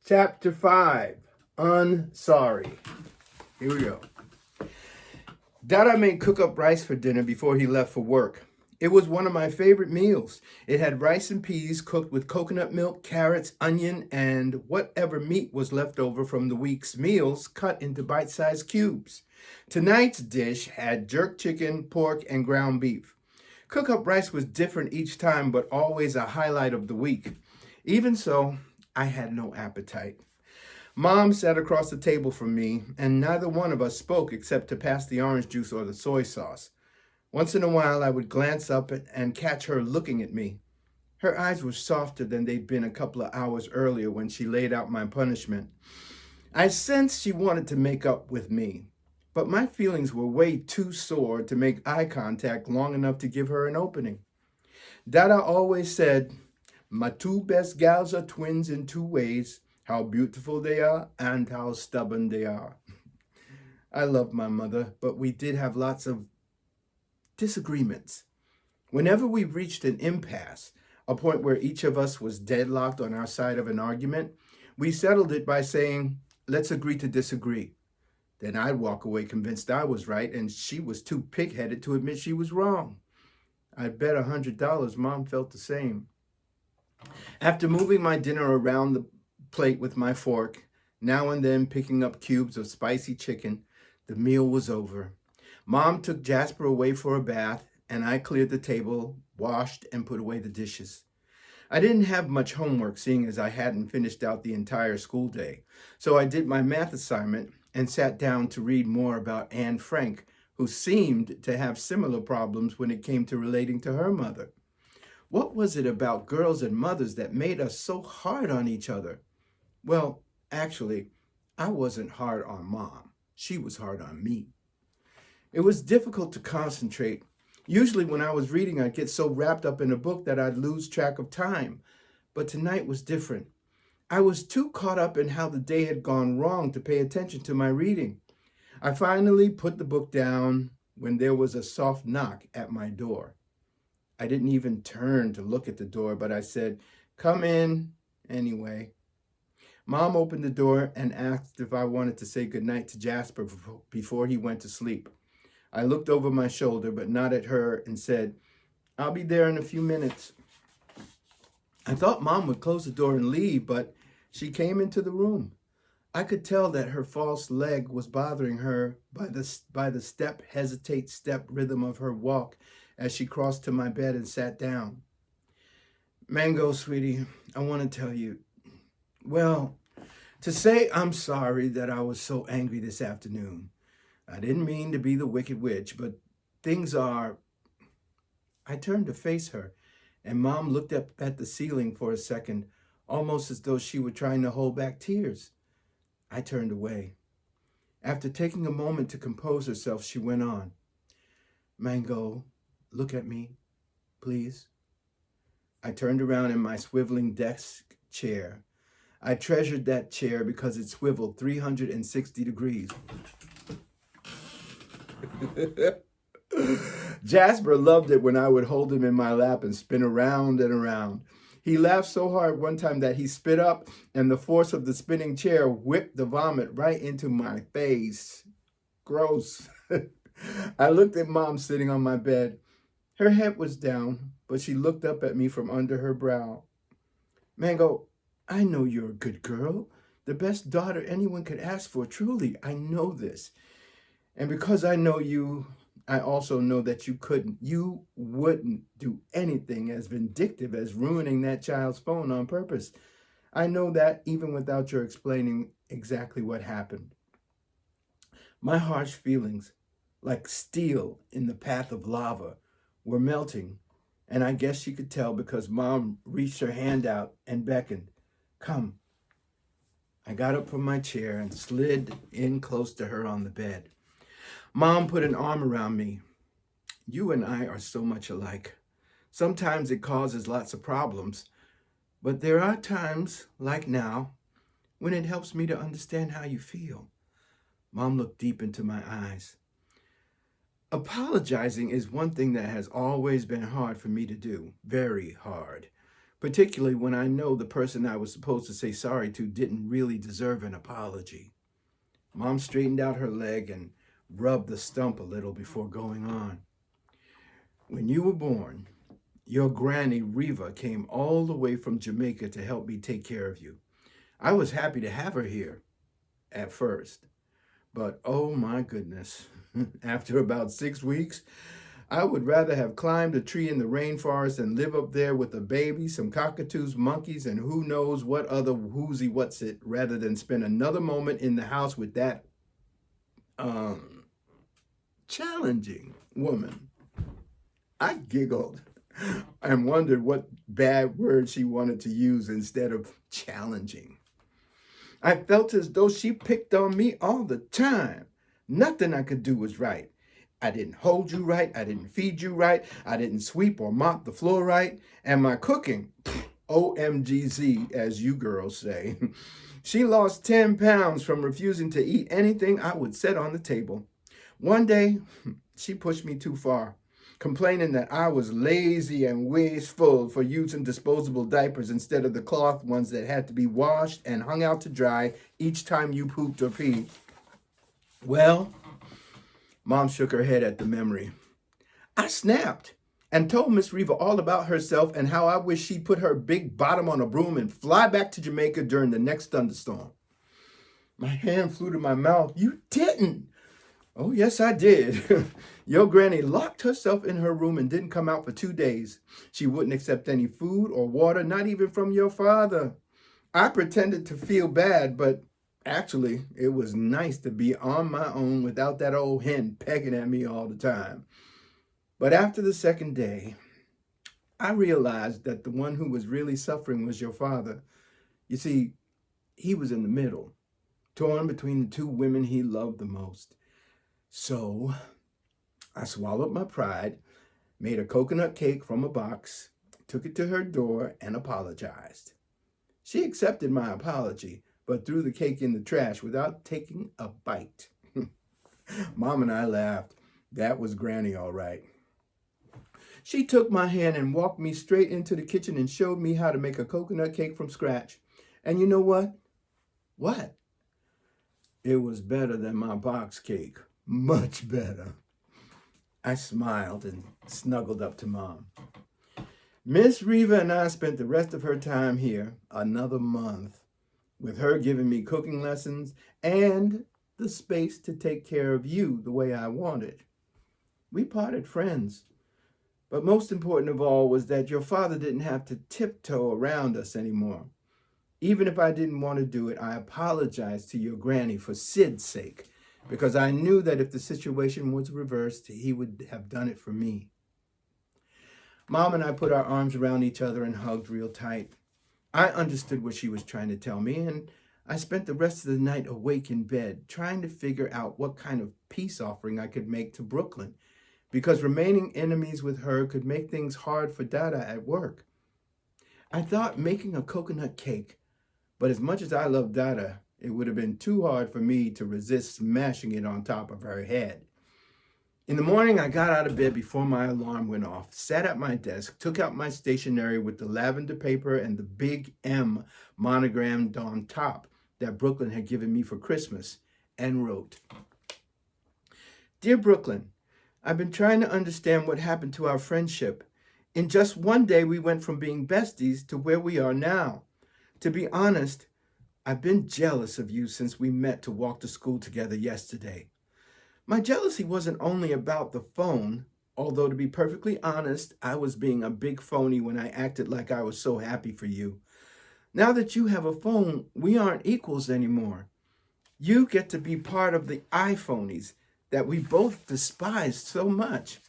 Chapter 5, Unsorry. Here we go. Dada made cook-up rice for dinner before he left for work. It was one of my favorite meals. It had rice and peas cooked with coconut milk, carrots, onion, and whatever meat was left over from the week's meals cut into bite-sized cubes. Tonight's dish had jerk chicken, pork, and ground beef. Cook-up rice was different each time, but always a highlight of the week. Even so, I had no appetite. Mom sat across the table from me, and neither one of us spoke except to pass the orange juice or the soy sauce. Once in a while, I would glance up and catch her looking at me. Her eyes were softer than they'd been a couple of hours earlier when she laid out my punishment. I sensed she wanted to make up with me, but my feelings were way too sore to make eye contact long enough to give her an opening. Dada always said, "My two best gals are twins in two ways, how beautiful they are and how stubborn they are." I loved my mother, but we did have lots of disagreements. Whenever we reached an impasse, a point where each of us was deadlocked on our side of an argument, we settled it by saying, "Let's agree to disagree." Then I'd walk away convinced I was right, and she was too pig-headed to admit she was wrong. I'd bet $100 Mom felt the same. After moving my dinner around the plate with my fork, now and then picking up cubes of spicy chicken, the meal was over. Mom took Jasper away for a bath, and I cleared the table, washed, and put away the dishes. I didn't have much homework, seeing as I hadn't finished out the entire school day, so I did my math assignment and sat down to read more about Anne Frank, who seemed to have similar problems when it came to relating to her mother. What was it about girls and mothers that made us so hard on each other? Well, actually, I wasn't hard on Mom. She was hard on me. It was difficult to concentrate. Usually when I was reading, I'd get so wrapped up in a book that I'd lose track of time. But tonight was different. I was too caught up in how the day had gone wrong to pay attention to my reading. I finally put the book down when there was a soft knock at my door. I didn't even turn to look at the door, but I said, "Come in," anyway. Mom opened the door and asked if I wanted to say goodnight to Jasper before he went to sleep. I looked over my shoulder, but not at her, and said, "I'll be there in a few minutes." I thought Mom would close the door and leave, but she came into the room. I could tell that her false leg was bothering her by the step, hesitate, step rhythm of her walk as she crossed to my bed and sat down. "Mango, sweetie, I want to tell you, well, to say I'm sorry that I was so angry this afternoon. I didn't mean to be the wicked witch, but things are..." I turned to face her, and Mom looked up at the ceiling for a second, almost as though she were trying to hold back tears. I turned away. After taking a moment to compose herself, she went on. "Mango, look at me, please." I turned around in my swiveling desk chair. I treasured that chair because it swiveled 360 degrees. Jasper loved it when I would hold him in my lap and spin around and around. He laughed so hard one time that he spit up, and the force of the spinning chair whipped the vomit right into my face. Gross. I looked at Mom sitting on my bed. Her head was down, but she looked up at me from under her brow. "Mango, I know you're a good girl, the best daughter anyone could ask for, truly. I know this. And because I know you, I also know that you wouldn't do anything as vindictive as ruining that child's phone on purpose. I know that even without your explaining exactly what happened." My harsh feelings, like steel in the path of lava, were melting, and I guess she could tell because Mom reached her hand out and beckoned. "Come." I got up from my chair and slid in close to her on the bed. Mom put an arm around me. "You and I are so much alike. Sometimes it causes lots of problems, but there are times, like now, when it helps me to understand how you feel." Mom looked deep into my eyes. "Apologizing is one thing that has always been hard for me to do, very hard. particularly when I know the person I was supposed to say sorry to didn't really deserve an apology. Mom straightened out her leg and rubbed the stump a little before going on. When you were born, your granny Reva came all the way from Jamaica to help me take care of you. I was happy to have her here at first, but oh my goodness, after about 6 weeks, I would rather have climbed a tree in the rainforest and live up there with a baby, some cockatoos, monkeys, and who knows what other whoozy what's it, rather than spend another moment in the house with that challenging woman. I giggled and wondered what bad word she wanted to use instead of challenging. I felt as though she picked on me all the time. Nothing I could do was right. I didn't hold you right. I didn't feed you right. I didn't sweep or mop the floor right. And my cooking, OMGZ, as you girls say. She lost 10 pounds from refusing to eat anything I would set on the table. One day, she pushed me too far, complaining that I was lazy and wasteful for using disposable diapers instead of the cloth ones that had to be washed and hung out to dry each time you pooped or peed. Well, Mom shook her head at the memory. I snapped and told Miss Reva all about herself and how I wish she'd put her big bottom on a broom and fly back to Jamaica during the next thunderstorm. My hand flew to my mouth. You didn't. Oh, yes, I did. Your granny locked herself in her room and didn't come out for 2 days. She wouldn't accept any food or water, not even from your father. I pretended to feel bad, but actually, it was nice to be on my own without that old hen pecking at me all the time. But after the second day, I realized that the one who was really suffering was your father. You see, he was in the middle, torn between the two women he loved the most. So I swallowed my pride, made a coconut cake from a box, took it to her door, and apologized. She accepted my apology, but threw the cake in the trash without taking a bite. Mom and I laughed. That was Granny, all right. She took my hand and walked me straight into the kitchen and showed me how to make a coconut cake from scratch. And you know what? What? It was better than my box cake. Much better. I smiled and snuggled up to Mom. Miss Reva and I spent the rest of her time here, another month, with her giving me cooking lessons and the space to take care of you the way I wanted. We parted friends. But most important of all was that your father didn't have to tiptoe around us anymore. Even if I didn't want to do it, I apologized to your granny for Sid's sake, because I knew that if the situation was reversed, he would have done it for me. Mom and I put our arms around each other and hugged real tight. I understood what she was trying to tell me, and I spent the rest of the night awake in bed, trying to figure out what kind of peace offering I could make to Brooklyn, because remaining enemies with her could make things hard for Dada at work. I thought making a coconut cake, but as much as I love Dada, it would have been too hard for me to resist smashing it on top of her head. In the morning, I got out of bed before my alarm went off, sat at my desk, took out my stationery with the lavender paper and the big M monogrammed on top that Brooklyn had given me for Christmas, and wrote, Dear Brooklyn, I've been trying to understand what happened to our friendship. In just one day, we went from being besties to where we are now. To be honest, I've been jealous of you since we met to walk to school together yesterday. My jealousy wasn't only about the phone, although to be perfectly honest, I was being a big phony when I acted like I was so happy for you. Now that you have a phone, we aren't equals anymore. You get to be part of the iPhonies that we both despised so much.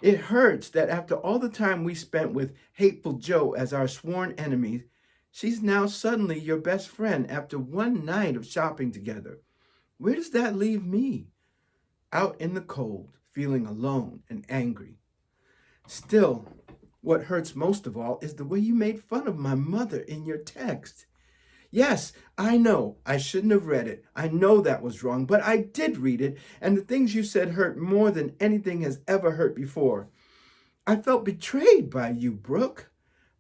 It hurts that after all the time we spent with Hateful Joe as our sworn enemy, she's now suddenly your best friend after one night of shopping together. Where does that leave me? Out in the cold, feeling alone and angry. Still, what hurts most of all is the way you made fun of my mother in your text. Yes, I know I shouldn't have read it. I know that was wrong, but I did read it, and the things you said hurt more than anything has ever hurt before. I felt betrayed by you, Brooke.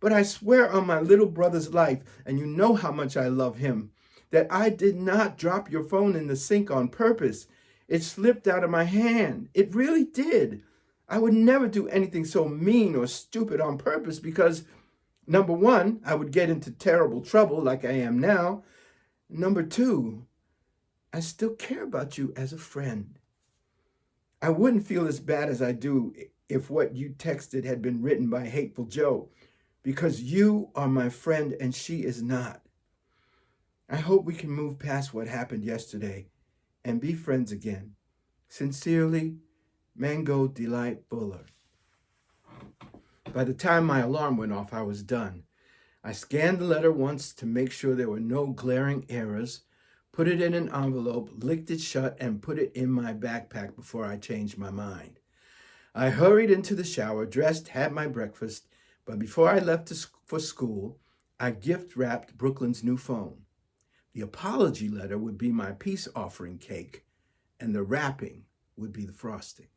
But I swear on my little brother's life, and you know how much I love him, that I did not drop your phone in the sink on purpose. It slipped out of my hand. It really did. I would never do anything so mean or stupid on purpose because, number one, I would get into terrible trouble like I am now. Number two, I still care about you as a friend. I wouldn't feel as bad as I do if what you texted had been written by Hateful Joe, because you are my friend and she is not. I hope we can move past what happened yesterday and be friends again. Sincerely, Mango Delight Buller. By the time my alarm went off, I was done. I scanned the letter once to make sure there were no glaring errors, put it in an envelope, licked it shut, and put it in my backpack before I changed my mind. I hurried into the shower, dressed, had my breakfast, but before I left for school, I gift wrapped Brooklyn's new phone. The apology letter would be my peace offering cake, and the wrapping would be the frosting.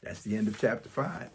That's the end of chapter 5.